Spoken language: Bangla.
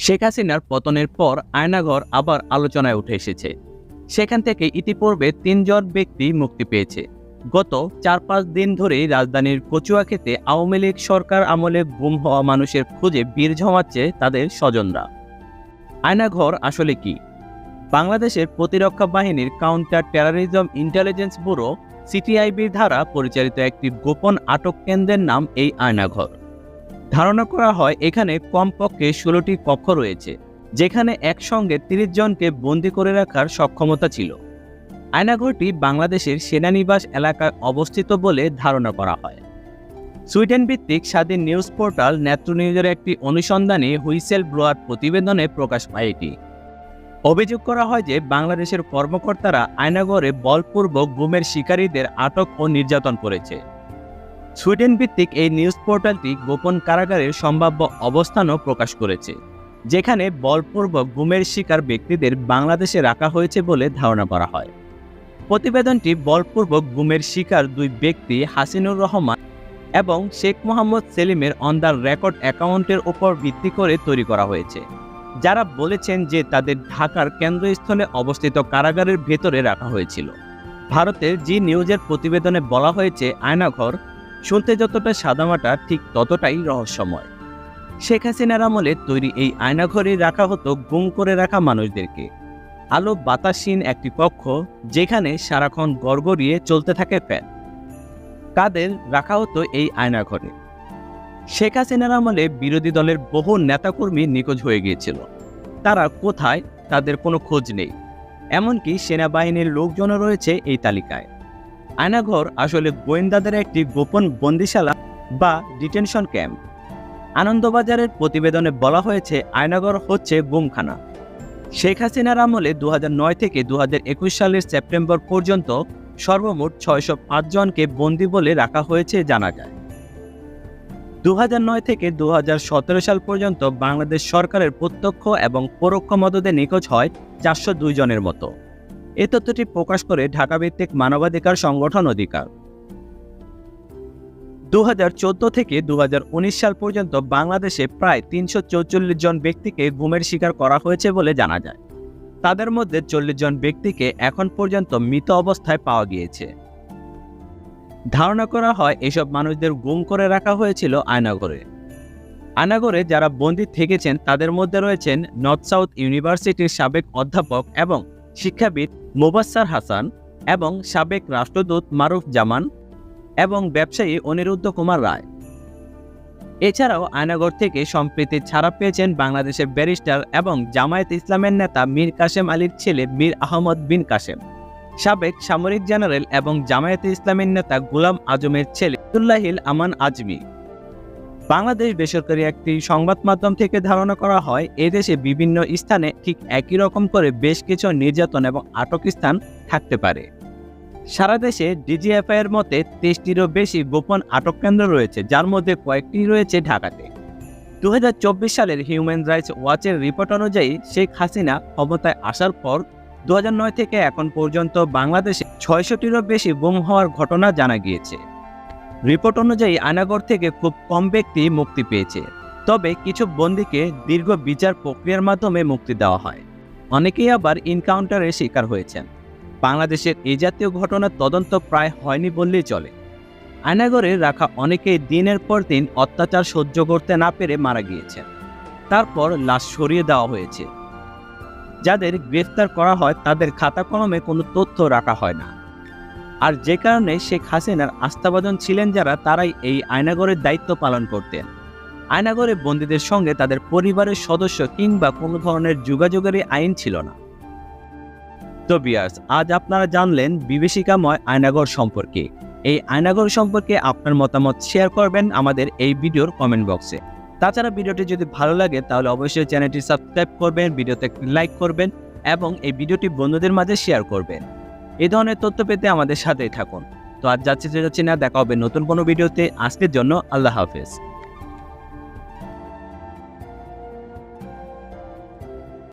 শেখ হাসিনার পতনের পর আয়নাঘর আবার আলোচনায় উঠে এসেছে। সেখান থেকে ইতিপূর্বে ৩ জন ব্যক্তি মুক্তি পেয়েছে। গত ৪-৫ দিন ধরেই রাজধানীর কচুয়াখেতে আওয়ামী লীগ সরকার আমলে গুম হওয়া মানুষের খোঁজে ভিড় জমাচ্ছে তাদের স্বজনরা। আয়নাঘর আসলে কি? বাংলাদেশের প্রতিরক্ষা বাহিনীর কাউন্টার টেররিজম ইন্টেলিজেন্স ব্যুরো সিটিআইবির দ্বারা পরিচালিত একটি গোপন আটক কেন্দ্রের নাম এই আয়নাঘর। ধারণা করা হয় এখানে কমপক্ষে ১৬টি কক্ষ রয়েছে, যেখানে একসঙ্গে ৩০ জনকে বন্দী করে রাখার সক্ষমতা ছিল। আয়নাঘরটি বাংলাদেশের সেনানিবাস এলাকায় অবস্থিত বলে ধারণা করা হয়। সুইডেন ভিত্তিক স্বাধীন নিউজ পোর্টাল নেত্রনিউজের একটি অনুসন্ধানী হুইসেল ব্লোয়ার প্রতিবেদনে প্রকাশ পায় এটি। অভিযোগ করা হয় যে বাংলাদেশের কর্মকর্তারা আয়নাঘরে বলপূর্বক গুমের শিকারীদের আটক ও নির্যাতন করেছে। সুইডেন ভিত্তিক এই নিউজ পোর্টালটি গোপন কারাগারের সম্ভাব্য অবস্থানও প্রকাশ করেছে, যেখানে বলপূর্বক গুমের শিকার ব্যক্তিদের বাংলাদেশে রাখা হয়েছে বলে ধারণা করা হয়। প্রতিবেদনটি বলপূর্বক গুমের শিকার ২ ব্যক্তি হাসিনুর রহমান এবং শেখ মোহাম্মদ সেলিমের অন দ্য রেকর্ড অ্যাকাউন্টের উপর ভিত্তি করে তৈরি করা হয়েছে, যারা বলেছেন যে তাদের ঢাকার কেন্দ্রস্থলে অবস্থিত কারাগারের ভেতরে রাখা হয়েছিল। ভারতের জি নিউজের প্রতিবেদনে বলা হয়েছে আয়নাঘর শুনতে যতটা সাদামাটা ঠিক ততটাই রহস্যময়। শেখ হাসিনার আমলে তৈরি এই আয়নাঘরে রাখা হতো গুম করে রাখা মানুষদেরকে। আলো বাতাসহীন একটি কক্ষ, যেখানে সারাক্ষণ গড়গড়িয়ে চলতে থাকে ফ্যান। কাদের রাখা হতো এই আয়নাঘরে? শেখ হাসিনার আমলে বিরোধী দলের বহু নেতাকর্মী নিখোঁজ হয়ে গিয়েছিল। তারা কোথায়, তাদের কোনো খোঁজ নেই। এমনকি সেনাবাহিনীর লোকজনও রয়েছে এই তালিকায়। আয়নাঘর আসলে গোয়েন্দাদের একটি গোপন বন্দিশালা বা ডিটেনশন ক্যাম্প। আনন্দবাজারের প্রতিবেদনে বলা হয়েছে আয়নাঘর হচ্ছে গুমখানা। শেখ হাসিনার আমলে ২০০৯ থেকে ২০২১ সালের সেপ্টেম্বর পর্যন্ত সর্বমোট ৬০৫ জনকে বন্দী বলে রাখা হয়েছে জানা যায়। ২০০৯ থেকে ২০১৭ সাল পর্যন্ত বাংলাদেশ সরকারের প্রত্যক্ষ এবং পরোক্ষ মদদে নিখোঁজ হয় ৪০২ জনের মতো। এ তথ্যটি প্রকাশ করে ঢাকাভিত্তিক মানবাধিকার সংগঠন অধিকার। ২০১৪ থেকে ২০১৯ সাল পর্যন্ত বাংলাদেশে প্রায় ৩৪৪ জন ব্যক্তিকে গুমের শিকার করা হয়েছে বলে জানা যায়। তাদের মধ্যে ৪০ জন ব্যক্তিকে এখন পর্যন্ত মৃত অবস্থায় পাওয়া গিয়েছে। ধারণা করা হয় এসব মানুষদের গুম করে রাখা হয়েছিল আয়নাঘরে। আয়নাঘরে যারা বন্দী থেকেছেন তাদের মধ্যে রয়েছেন নর্থ সাউথ ইউনিভার্সিটির সাবেক অধ্যাপক এবং শিক্ষাবিদ মোবাশ্বের হাসান এবং সাবেক রাষ্ট্রদূত মারুফ জামান এবং ব্যবসায়ী অনিরুদ্ধ কুমার রায়। এছাড়াও আয়নাঘর থেকে সম্প্রতি ছাড়া পেয়েছেন বাংলাদেশের ব্যারিস্টার এবং জামায়াত ইসলামের নেতা মীর কাসেম আলীর ছেলে মীর আহমদ বিন কাসেম, সাবেক সামরিক জেনারেল এবং জামায়াতে ইসলামের নেতা গোলাম আজমের ছেলে আব্দুল্লাহিল আমান আজমি। বাংলাদেশ বেসরকারি একটি সংবাদ মাধ্যম থেকে ধারণা করা হয় এদেশে বিভিন্ন স্থানে ঠিক একই রকম করে বেশ কিছু নির্যাতন এবং আটক স্থান থাকতে পারে। সারা দেশে ডিজিএফআই এর মতে ২৩টিরও বেশি গোপন আটক কেন্দ্র রয়েছে, যার মধ্যে কয়েকটি রয়েছে ঢাকাতে। ২০২৪ সালের হিউম্যান রাইটস ওয়াচের রিপোর্ট অনুযায়ী শেখ হাসিনা ক্ষমতায় আসার পর ২০০৯ থেকে এখন পর্যন্ত বাংলাদেশে ৬০০টিরও বেশি গুম হওয়ার ঘটনা জানা গিয়েছে। রিপোর্ট অনুযায়ী আয়নাঘর থেকে খুব কম ব্যক্তি মুক্তি পেয়েছে, তবে কিছু বন্দীকে দীর্ঘ বিচার প্রক্রিয়ার মাধ্যমে মুক্তি দেওয়া হয়। অনেকেই আবার এনকাউন্টারের শিকার হয়েছেন। বাংলাদেশের এই জাতীয় ঘটনার তদন্ত প্রায় হয়নি বললেই চলে। আয়নাঘরে রাখা অনেকেই দিনের পর দিন অত্যাচার সহ্য করতে না পেরে মারা গিয়েছেন। তারপর লাশ সরিয়ে দেওয়া হয়েছে। যাদের গ্রেফতার করা হয় তাদের খাতা কলমে কোনো তথ্য রাখা হয় না। আর যে কারণে শেখ হাসিনার আস্থাভাজন ছিলেন যারা, তারাই এই আয়নাঘরের দায়িত্ব পালন করতেন। আয়নাঘরে বন্দীদের সঙ্গে তাদের পরিবারের সদস্য কিংবা কোনো ধরনের যোগাযোগেরই আইন ছিল না। তো ভিউয়ার্স, আজ আপনারা জানলেন বিভীষিকাময় আয়নাঘর সম্পর্কে। এই আয়নাঘর সম্পর্কে আপনার মতামত শেয়ার করবেন আমাদের এই ভিডিওর কমেন্ট বক্সে। তাছাড়া ভিডিওটি যদি ভালো লাগে তাহলে অবশ্যই চ্যানেলটি সাবস্ক্রাইব করবেন, ভিডিওতে লাইক করবেন এবং এই ভিডিওটি বন্ধুদের মাঝে শেয়ার করবেন। এই ধরনের তথ্য পেতে আমাদের সাথেই থাকুন। তো আজ যাচ্ছি না, দেখা হবে নতুন কোনো ভিডিওতে। আজকের জন্য আল্লাহ হাফেজ।